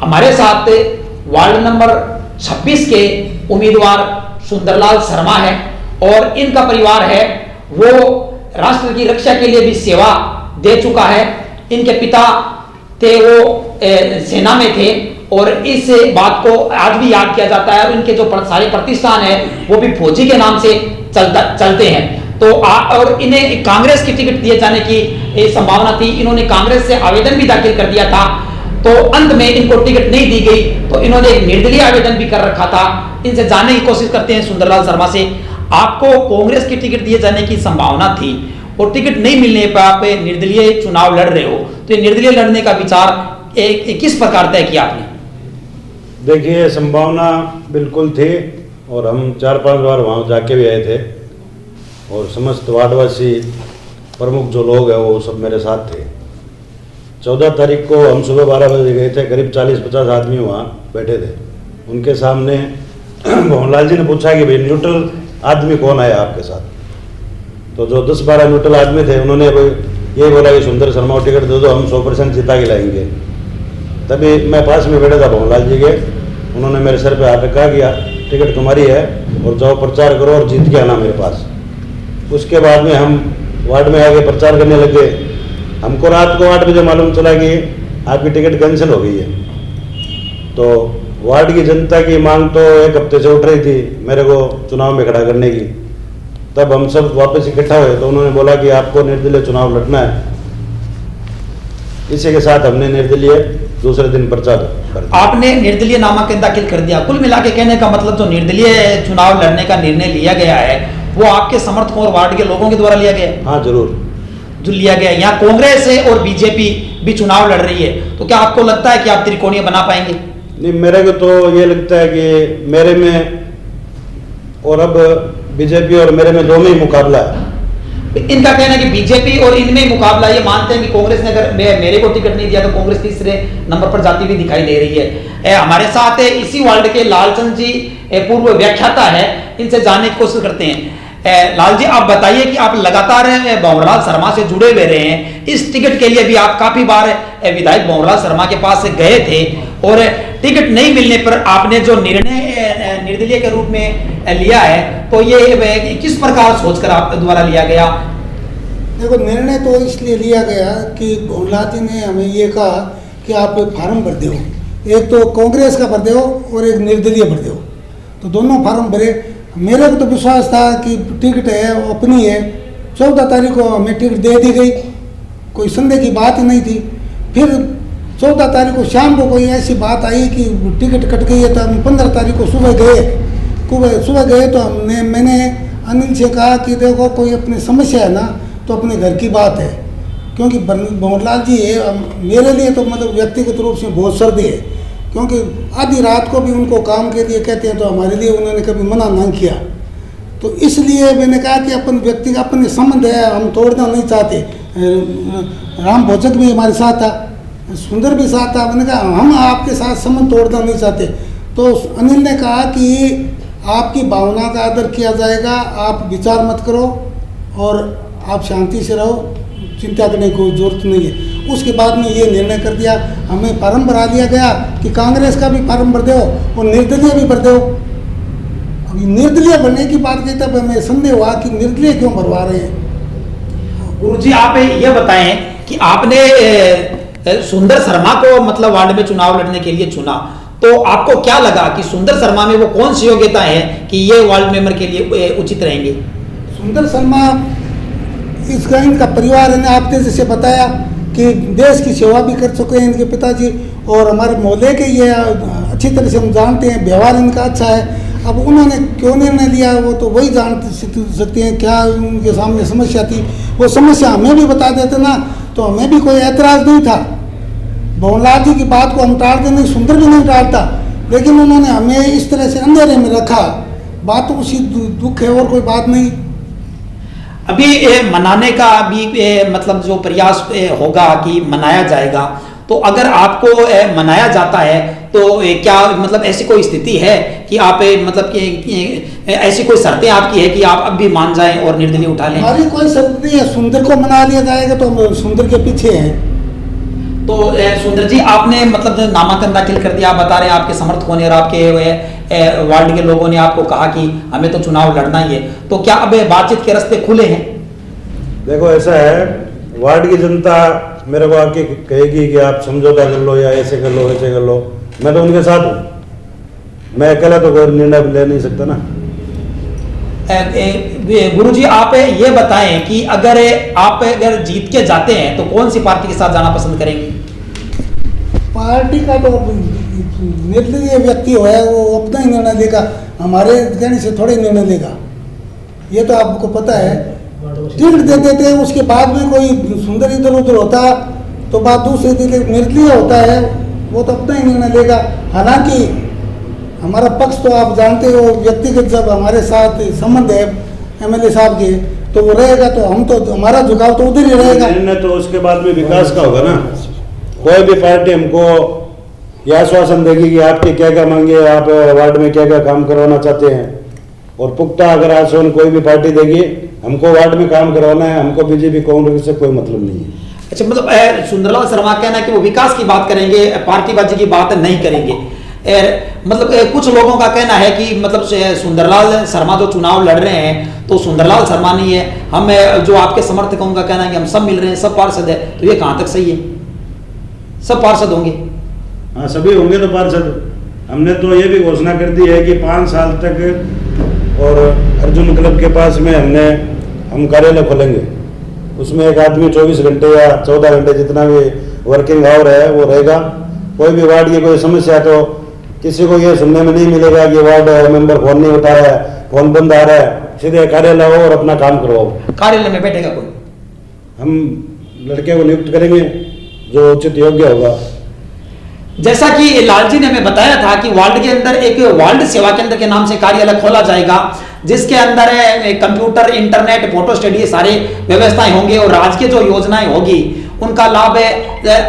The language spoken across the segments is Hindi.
हमारे साथ वार्ड नंबर 26 के उम्मीदवार सुंदरलाल शर्मा है और इनका परिवार है वो राष्ट्र की रक्षा के लिए भी सेवा दे चुका है। इनके पिता थे वो सेना में थे और इस बात को आज भी याद किया जाता है और इनके जो सारे प्रतिष्ठान है वो भी फौजी के नाम से चलते हैं। तो और इन्हें कांग्रेस की टिकट दिए जाने की संभावना थी। इन्होंने कांग्रेस से आवेदन भी दाखिल कर दिया था, तो अंत में इनको टिकट नहीं दी गई, तो इन्होंने एक निर्दलीय आवेदन भी कर रखा था। इनसे जानने की कोशिश करते हैं सुंदरलाल शर्मा से, आपको कांग्रेस की टिकट दिए जाने की संभावना थी और टिकट नहीं मिलने पर आप निर्दलीय चुनाव लड़ रहे हो, तो ये निर्दलीय लड़ने का विचार किस प्रकार तय किया आपने? देखिए, संभावना बिल्कुल थी और हम 4-5 बार वहाँ जाके भी आए थे और समस्त वार्डवासी प्रमुख जो लोग हैं वो सब मेरे साथ थे। 14 तारीख को हम सुबह 12 बजे गए थे, करीब 40-50 आदमी वहाँ बैठे थे। उनके सामने मोहनलाल जी ने पूछा कि भाई न्यूट्रल आदमी कौन आया आपके साथ, तो जो 10-12 न्यूट्रल आदमी थे उन्होंने यही बोला कि सुंदर शर्मा को टिकट दे दो, हम 100% जिता के लाएंगे। तभी मैं पास में बैठा था मोहनलाल जी के, उन्होंने मेरे सर पे हाथ रखा कि टिकट तुम्हारी है और जाओ प्रचार करो और जीत के आना मेरे पास। उसके बाद में हम वार्ड में आके प्रचार करने लगे। हमको रात को 8 बजे मालूम चला कि आपकी टिकट कैंसिल हो गई है। तो वार्ड की जनता की मांग तो एक हफ्ते से उठ रही थी मेरे को चुनाव में खड़ा करने की। तब हम सब वापस इकट्ठा हुए तो उन्होंने बोला कि आपको निर्दलीय चुनाव लड़ना है। इसी के साथ हमने निर्दलीय दूसरे दिन पर्चा कर दिया। आपने निर्दलीय नामांकन दाखिल कर दिया। कुल मिला के कहने का मतलब जो निर्दलीय चुनाव लड़ने का निर्णय लिया गया है वो आपके समर्थकों और वार्ड के लोगों के द्वारा लिया गया? हाँ, जरूर जो लिया गया। यहाँ कांग्रेस है और बीजेपी भी चुनाव लड़ रही है, तो क्या आपको लगता है कि आप त्रिकोणीय बना पाएंगे? नहीं, मेरे को तो ये लगता है कि मेरे में और अब बीजेपी और मेरे में दोनों ही मुकाबला है। इनका कहना है कि बीजेपी और इनमें मुकाबला, ये मानते हैं कि कांग्रेस ने अगर मेरे को टिकट नहीं दिया तो कांग्रेस तीसरे नंबर पर जाती हुई दिखाई दे रही है। हमारे साथ इसी वार्ड के लालचंद जी पूर्व व्याख्याता है, इनसे जानने की कोशिश करते हैं। लाल जी, आप बताइए कि आप लगातार भंवरलाल शर्मा से जुड़े हुए रहे हैं। इस टिकट के लिए भी आप काफी बार विधायक भंवरलाल शर्मा के पास गए थे और टिकट नहीं मिलने पर आपने जो निर्णय निर्दलीय के रूप में लिया है, तो ये किस प्रकार सोचकर आप द्वारा लिया गया? देखो, निर्णय तो इसलिए लिया गया कि भंवरलाल जी ने हमें ये कहा कि आप फार्म भर दो, एक तो कांग्रेस का भर दो और एक निर्दलीय भर दो। तो दोनों फार्म भरे। मेरे को तो विश्वास था कि टिकट है वो अपनी है। 14 तारीख को हमें टिकट दे दी गई, कोई संदेह की बात ही नहीं थी। फिर 14 तारीख को शाम को कोई ऐसी बात आई कि टिकट कट गई है, तो हम 15 तारीख को सुबह गए तो मैंने अनिल से कहा कि देखो, कोई अपनी समस्या है ना तो अपने घर की बात है, क्योंकि भंवरलाल जी है मेरे लिए तो मतलब व्यक्तिगत रूप से बहुत सर्दी है, क्योंकि आधी रात को भी उनको काम के लिए कहते हैं तो हमारे लिए उन्होंने कभी मना नहीं किया। तो इसलिए मैंने कहा कि अपन व्यक्ति का अपने संबंध है, हम तोड़ना नहीं चाहते। राम भोजक भी हमारे साथ था, सुंदर भी साथ था। मैंने कहा हम आपके साथ संबंध तोड़ना नहीं चाहते। तो अनिल ने कहा कि आपकी भावना का आदर किया जाएगा, आप विचार मत करो और आप शांति से रहो, चिंता करने की कोई जरूरत नहीं है। उसके बाद में ये निर्णय कर दिया, हमें फार्म भरा दिया गया कि कांग्रेस का भी फार्म भर दो और निर्दलीय भी भर दो। अभी निर्दलीय भरने की बात की तब हमें संदेह हुआ कि निर्दलीय क्यों भरवा रहे हैं। गुरुजी, आप ये बताएं कि आपने सुंदर शर्मा को मतलब वार्ड में चुनाव लड़ने के लिए चुना, तो आपको क्या लगा कि सुंदर शर्मा में वो कौन सी योग्यता है कि ये वार्ड मेंबर के लिए उचित रहेंगे? सुंदर शर्मा, इसका इनका परिवार ने आपने जैसे बताया कि देश की सेवा भी कर चुके हैं इनके पिताजी, और हमारे मोहल्ले के ये अच्छी तरह से हम जानते हैं, व्यवहार इनका अच्छा है। अब उन्होंने क्यों निर्णय लिया वो तो वही जान सकते हैं, क्या उनके सामने समस्या थी। वो समस्या हमें भी बता देते ना तो हमें भी कोई ऐतराज़ नहीं था। भंवरलाल जी की बात को हम टालते नहीं, सुंदर भी नहीं टालता, लेकिन उन्होंने हमें इस तरह से अंधेरे में रखा। बात तो उसी दुख है और कोई बात नहीं। अभी मनाने का अभी मतलब जो प्रयास होगा कि मनाया जाएगा, तो अगर आपको मनाया जाता है तो क्या मतलब ऐसी कोई स्थिति है कि आप मतलब कि ऐसी कोई शर्तें आपकी है कि आप अब भी मान जाएं और निर्दलीय उठा लें? हमारी कोई शर्त नहीं है, सुंदर को मना लिया जाएगा तो हम सुंदर के पीछे हैं। तो सुंदर जी, आपने मतलब जो नामांकन दाखिल कर दिया, आप बता रहे हैं आपके समर्थकों ने और आपके वार्ड के लोगों ने आपको कहा कि हमें तो चुनाव लड़ना ही है, तो क्या अब बातचीत के रास्ते खुले हैं? देखो ऐसा है, वार्ड की जनता मेरे को आके कहेगी कि आप समझौता कर लो या ऐसे कर लो वैसे कर लो, मैं तो उनके साथ हूँ, मैं अकेला तो कोई निर्णय ले नहीं सकता ना। गुरुजी, आप ये बताएं कि अगर आप जीत के जाते हैं तो कौन सी पार्टी के साथ जाना पसंद करेंगे? पार्टी का तो निर्दलीय व्यक्ति हो है, वो अपना ही निर्णय लेगा, हमारे कहने से थोड़े निर्णय लेगा, ये तो आपको पता है। टिकट दे देते हैं, उसके बाद में कोई सुंदर इधर उधर होता तो बात दूसरे निर्दलीय होता है, वो तो अपना ही निर्णय लेगा। हालांकि हमारा पक्ष तो आप जानते हो, व्यक्तिगत जब हमारे साथ संबंध है एमएलए साहब के, तो वो रहेगा, तो हम तो हमारा झुकाव तो उधर ही रहेगा। निर्णय तो उसके बाद में विकास का होगा ना। कोई भी पार्टी हमको यह आश्वासन देगी कि आपके क्या क्या मांगे, आप वार्ड में क्या क्या काम करवाना चाहते हैं, और पुख्ता अगर आश्वासन कोई भी पार्टी देगी, हमको वार्ड में काम करवाना है, हमको बीजेपी कांग्रेस से कोई मतलब नहीं है। अच्छा, मतलब सुंदरलाल शर्मा कहना है कि वो विकास की बात करेंगे, पार्टीबाजी की बात नहीं करेंगे। मतलब कुछ लोगों का कहना है कि मतलब सुंदरलाल शर्मा जो चुनाव लड़ रहे हैं तो सुंदरलाल शर्मा नहीं है, हम जो आपके समर्थकों का कहना है कि हम सब मिल रहे हैं, सब पार्षद है, तो ये कहाँ तक सही है? सब पार्षद होंगे? हाँ, सभी होंगे तो पार्षद। हमने तो ये भी घोषणा कर दी है कि 5 साल तक और अर्जुन क्लब के पास में हम कार्यालय खोलेंगे, उसमें एक आदमी 24 घंटे या 14 घंटे जितना भी वर्किंग आवर है वो रहेगा। कोई भी वार्ड की कोई समस्या तो किसी को ये सुनने में नहीं मिलेगा कि वार्ड मेंबर फोन नहीं उठा रहा है, फोन बंद आ रहा है, सीधे कार्यालय आओ और अपना काम करवाओ। कार्यालय में बैठेगा कोई? हम लड़के को नियुक्त करेंगे जो उचित योग्य होगा। जैसा कि लालजी ने हमें बताया था कि वार्ड के अंदर एक वार्ड सेवा केंद्र के नाम से कार्यालय खोला जाएगा, जिसके अंदर कंप्यूटर, इंटरनेट, फोटो स्टडी, ये सारे व्यवस्थाएं होंगे और राज्य की जो योजनाएं होगी उनका लाभ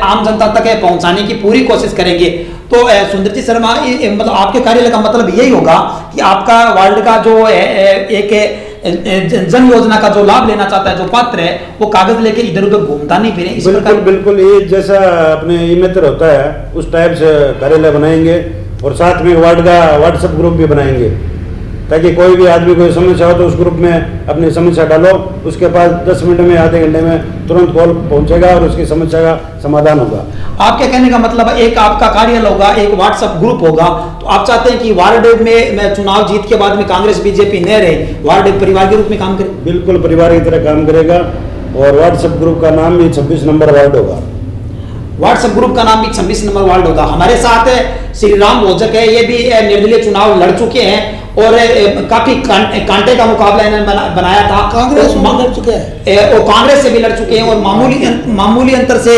आम जनता तक पहुंचाने की पूरी कोशिश करेंगे। तो सुंदर जी शर्मा, मतलब आपके कार्यालय का मतलब यही होगा कि आपका वार्ड का जो एक जन योजना का जो लाभ लेना चाहता है, जो पात्र है, वो कागज लेके इधर उधर घूमता नहीं फिरे। इस बिल्कुल बिल्कुल, ये जैसा अपने ई-मित्र होता है उस टाइप से कार्यालय बनाएंगे, और साथ में वार्ड का व्हाट्सएप ग्रुप भी बनाएंगे, ताकि कोई भी आदमी कोई समस्या हो तो उस ग्रुप में अपनी समस्या डालो, उसके पास 10 मिनट में, आधे घंटे में तुरंत कॉल पहुंचेगा और उसकी समस्या का समाधान होगा। आपके कहने का मतलब एक आपका कार्यालय होगा, एक व्हाट्सएप ग्रुप होगा, तो आप चाहते हैं कि वार्ड में चुनाव जीत के बाद में कांग्रेस बीजेपी न रहे, वार्ड एक परिवार के रूप में काम करे? बिल्कुल परिवार की तरह काम करेगा, और व्हाट्सएप ग्रुप का नाम भी 26 नंबर वार्ड होगा। व्हाट्सएप ग्रुप का नाम भी 26 नंबर वार्ड होगा। हमारे साथ श्री राम भोजक है, ये भी निर्दलीय चुनाव लड़ चुके हैं और काफी कांटे का मुकाबला इन्होंने बनाया था। कांग्रेस में लड़ चुके हैं और कांग्रेस से भी लड़ चुके हैं और मामूली अंतर से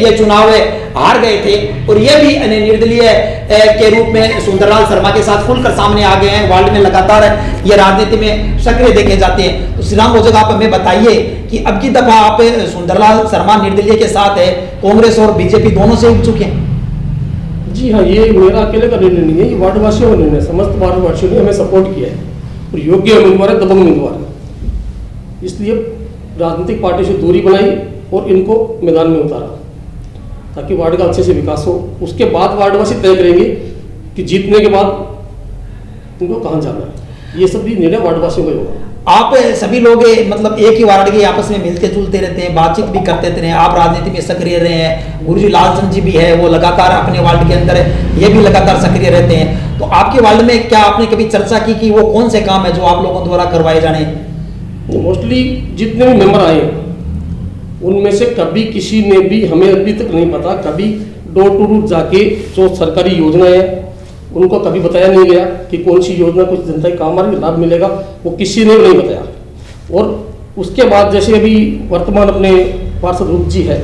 ये चुनाव हार गए थे, और ये भी निर्दलीय के रूप में सुंदरलाल शर्मा के साथ खुलकर सामने आ गए हैं। वार्ड में लगातार ये राजनीति में सक्रिय देखे जाते हैं। तो श्री राम भोजक, आप हमें बताइए कि अब की दफा आप सुंदरलाल शर्मा निर्दलीय के साथ है, कांग्रेस और बीजेपी दोनों से उठ चुके हैं? जी हाँ, ये मेरा अकेले का निर्णय नहीं है, ये वार्ड वासियों का निर्णय, समस्त वार्ड वासियों ने हमें सपोर्ट किया है और योग्य उम्मीदवार है, दबंग उम्मीदवार है, इसलिए राजनीतिक पार्टी से दूरी बनाई और इनको मैदान में उतारा ताकि वार्ड का अच्छे से विकास हो। उसके बाद वार्डवासी तय करेंगे कि जीतने के बाद इनको कहाँ जाना है, ये सब भी निर्णय वार्डवासियों का होगा। आप सभी लोग मतलब एक ही वार्ड के आपस में मिलते जुलते रहते हैं, बातचीत भी करते रहते हैं, आप राजनीति में सक्रिय रहे हैं, गुरुजी लालचंद जी भी है, वो लगातार अपने वार्ड के अंदर ये भी लगातार सक्रिय रहते हैं। तो आपके वार्ड में क्या आपने कभी चर्चा की कि वो कौन से काम है जो आप लोगों द्वारा करवाए जाने? मोस्टली जितने भी मेंबर आए उनमें से कभी किसी ने भी, हमें अभी तक नहीं पता, कभी डोर टू डोर जाके जो सरकारी योजनाएं है उनको कभी बताया नहीं गया कि कौन सी योजना कुछ जनता के काम आ रही, लाभ मिलेगा, वो किसी ने नहीं बताया। और उसके बाद जैसे अभी वर्तमान अपने पार्षद रूप जी है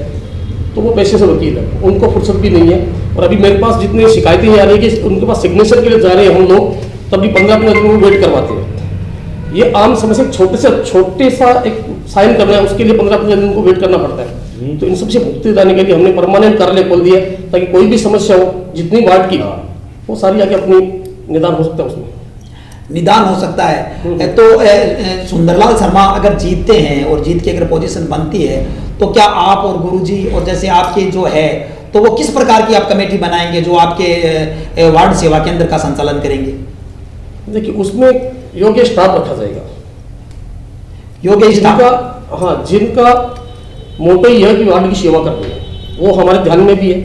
तो वो पैसे से वकील है, उनको फुर्सत भी नहीं है, और अभी मेरे पास जितनी शिकायतें आ रही है कि उनके पास सिग्नेचर के लिए जा रहे हैं हम लोग, तभी 15-15 दिन में वेट करवाते हैं। ये आम समस्या, छोटे सा एक साइन करना है उसके लिए 15-15 दिन को वेट करना पड़ता है। तो इन सबसे मुक्ति दिलाने के लिए हमने परमानेंट कार्यालय खोल दिया ताकि कोई भी समस्या हो जितनी वार्ड की वो सारी आके अपनी निदान हो सकता है, उसमें निदान हो सकता है। तो सुंदरलाल शर्मा अगर जीतते हैं और जीत की अगर पोजीशन बनती है तो क्या आप और गुरुजी और जैसे आपके जो है तो वो किस प्रकार की आप कमेटी बनाएंगे जो आपके वार्ड सेवा केंद्र का संचालन करेंगे? देखिए, उसमें योग्य स्टाफ रखा जाएगा, योग्य स्टाफ जिनका, हाँ, जिनका मोटो यह है कि वार्ड की सेवा करनी है, वो हमारे ध्यान में भी है।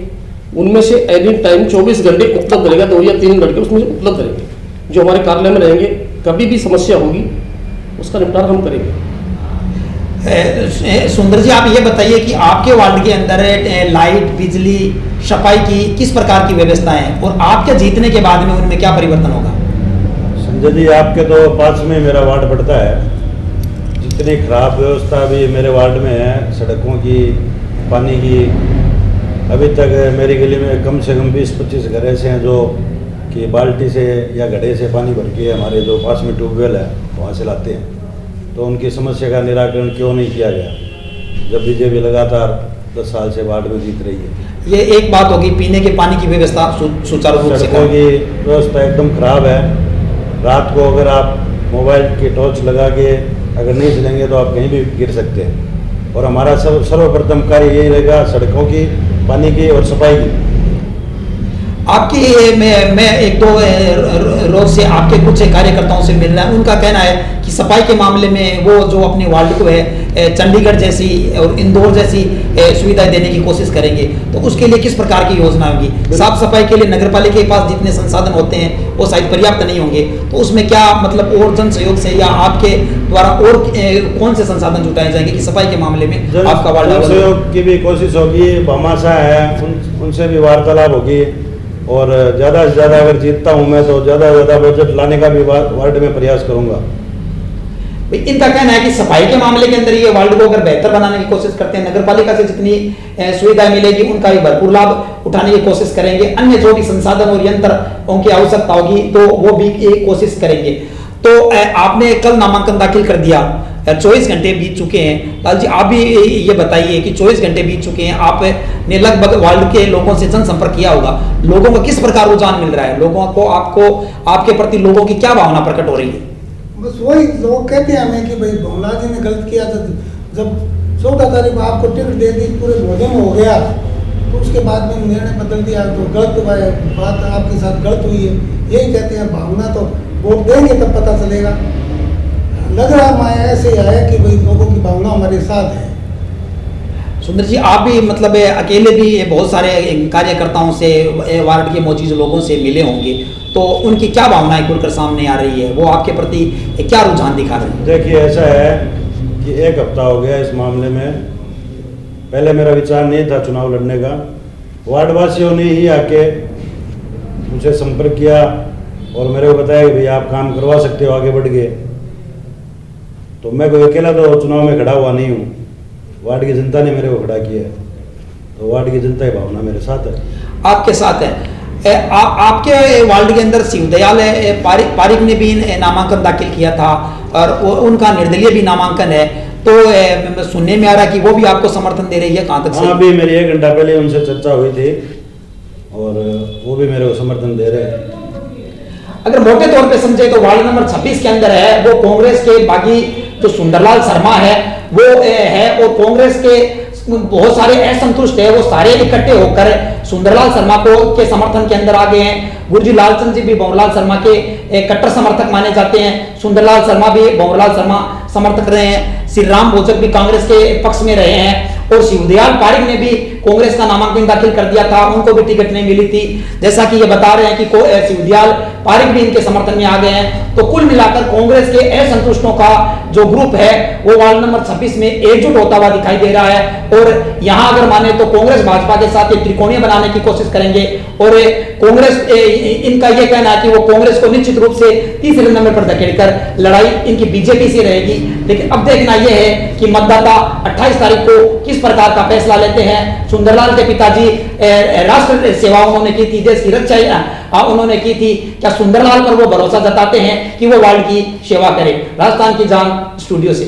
उनमें से एनी टाइम 24 घंटे उपलब्ध रहेगा, 2 या 3 लड़के उसमें से उपलब्ध रहेंगे जो हमारे कार्यालय में रहेंगे। कभी भी समस्या होगी उसका निपटारा हम करेंगे। सुंदर जी, आप ये बताइए कि आपके वार्ड के अंदर लाइट, बिजली, सफाई की किस प्रकार की व्यवस्था है और आपके जीतने के बाद में उनमें क्या परिवर्तन होगा? संजय जी, आपके तो पास में मेरा वार्ड पड़ता है। जितनी खराब व्यवस्था भी मेरे वार्ड में है, सड़कों की, पानी की, अभी तक मेरी गली में कम से कम 20-25 घर ऐसे हैं जो कि बाल्टी से या घड़े से पानी भर के हमारे जो पास में ट्यूबवेल है वहाँ से लाते हैं। तो उनकी समस्या का निराकरण क्यों नहीं किया गया, जब बीजेपी लगातार 10 साल से वार्ड में जीत रही है। ये एक बात होगी, पीने के पानी की व्यवस्था सुचारू रूप से सड़कों की व्यवस्था एकदम खराब है। रात को अगर आप मोबाइल की टॉर्च लगा के अगर नहीं चलेंगे तो आप कहीं भी गिर सकते हैं। और हमारा सर्वप्रथम कार्य यही रहेगा, सड़कों की, पानी की और सफाई की। आपकी मैं एक दो रोज से आपके कुछ कार्यकर्ताओं से मिल रहा है, उनका कहना है कि सफाई के मामले में वो जो अपने वार्ड को है चंडीगढ़ जैसी और इंदौर जैसी सुविधाएं देने की कोशिश करेंगे। तो उसके लिए किस प्रकार की योजना होगी? साफ सफाई के लिए नगरपालिका के पास जितने संसाधन होते हैं वो शायद पर्याप्त नहीं होंगे, तो उसमें क्या मतलब और जन सहयोग से या आपके द्वारा और कौन से संसाधन जुटाए जाएंगे कि सफाई के मामले में आपका वार्ड सहयोग की भी कोशिश होगी। भामाशाह है, उनसे भी वार्तालाप होगी। और ज़्यादा से ज़्यादा अगर जीतता हूँ मैं तो ज़्यादा से ज़्यादा बजट लाने का भी वार्ड में प्रयास करूँगा। इनका कहना है कि सफाई के मामले के अंदर ये वार्ड को अगर बेहतर बनाने की कोशिश करते हैं, नगरपालिका से जितनी सुविधाएं मिलेगी उनका भी भरपूर लाभ उठाने की कोशिश करेंगे। अन्य जो भी संसाधन और यंत्र उनकी आवश्यकता होगी तो वो भी एक कोशिश करेंगे। तो आपने कल नामांकन दाखिल कर दिया, 24 घंटे बीत चुके हैं। लाल जी, आप भी ये बताइए कि 24 घंटे बीत चुके हैं, आपने लगभग वार्ड के लोगों से जनसंपर्क किया होगा, लोगों को किस प्रकार रुझान मिल रहा है? लोगों को आपको आपके प्रति लोगों की क्या भावना प्रकट हो रही है? बस वही लोग कहते हैं हमें कि भाई भोला जी ने गलत किया था। जब 14 तारीख को आपको टिकट दे दी, पूरे भोजन हो गया, तो उसके बाद में निर्णय बदल दिया, तो गलत बात आपके साथ गलत हुई है। यही कहते हैं, भावना तो वोट देंगे तब पता चलेगा। लग रहा माया ऐसे है कि भाई लोगों की भावना हमारे साथ है। सुंदर जी, आप भी मतलब अकेले भी बहुत सारे कार्यकर्ताओं से, वार्ड के मौजूद लोगों से मिले होंगे, तो उनकी क्या भावनाएं खुलकर सामने आ रही है? वो आपके प्रति क्या रुझान दिखा रहे हैं? देखिए, ऐसा है कि 1 हफ्ता हो गया इस मामले में। पहले मेरा विचार नहीं था चुनाव लड़ने का। वार्डवासियों ने ही आके मुझे संपर्क किया और मेरे को बताया कि भैया आप काम करवा सकते हो, आगे बढ़ गए। तो मैं कोई अकेला तो चुनाव में खड़ा हुआ नहीं हूँ, वार्ड की जनता ने मेरे को खड़ा किया है। तो वार्ड की जनता की भावना मेरे साथ है, आपके साथ है। आपके वार्ड के अंदर शिवदयाल पारिक ने भी नामांकन दाखिल किया था और उनका निर्दलीय भी नामांकन है, तो सुनने में आ रहा है कि वो भी आपको समर्थन दे रही है, कहाँ तक? हाँ, अभी मेरी 1 घंटा पहले उनसे चर्चा हुई थी और वो भी मेरे को समर्थन दे रहे हैं। अगर मोटे तौर पे समझे तो वार्ड नंबर 26 के अंदर है वो कांग्रेस के बागी जो सुंदरलाल शर्मा है वो है, और कांग्रेस के बहुत सारे असंतुष्ट है, वो सारे इकट्ठे होकर सुंदरलाल शर्मा को के समर्थन के अंदर आ गए हैं। गुरुजी लालचंद जी भी भंवरलाल शर्मा के कट्टर समर्थक माने जाते हैं, सुंदरलाल शर्मा भी भंवरलाल शर्मा समर्थक रहे हैं, श्री राम भोजक भी कांग्रेस के पक्ष में रहे हैं, और शिवदयाल पारिक ने भी कांग्रेस का नामांकन दाखिल कर दिया था, उनको भी टिकट नहीं मिली थी। जैसा कि ये बता रहे हैं कि शिवदयाल पारिक भी इनके समर्थन में आ गए हैं। तो कुल मिलाकर कांग्रेस के असंतुष्टों का जो ग्रुप है वो वार्ड नंबर 26 में एकजुट होता हुआ दिखाई दे रहा है, और यहाँ अगर माने तो कांग्रेस भाजपा के साथ एक त्रिकोणीय बनाने की कोशिश करेंगे, और कांग्रेस इनका यह कहना है कि वो कांग्रेस को निश्चित रूप से तीसरे नंबर पर धकेलकर लड़ाई इनकी बीजेपी से रहेगी। लेकिन अब देखना यह है कि मतदाता 28 तारीख को किस प्रकार का फैसला लेते हैं। सुंदरलाल के पिताजी राष्ट्र सेवा उन्होंने की थी, देश की रक्षा उन्होंने की थी, क्या सुंदरलाल पर वो भरोसा जताते हैं कि वो वार्ड की सेवा करे? राजस्थान की जान स्टूडियो से।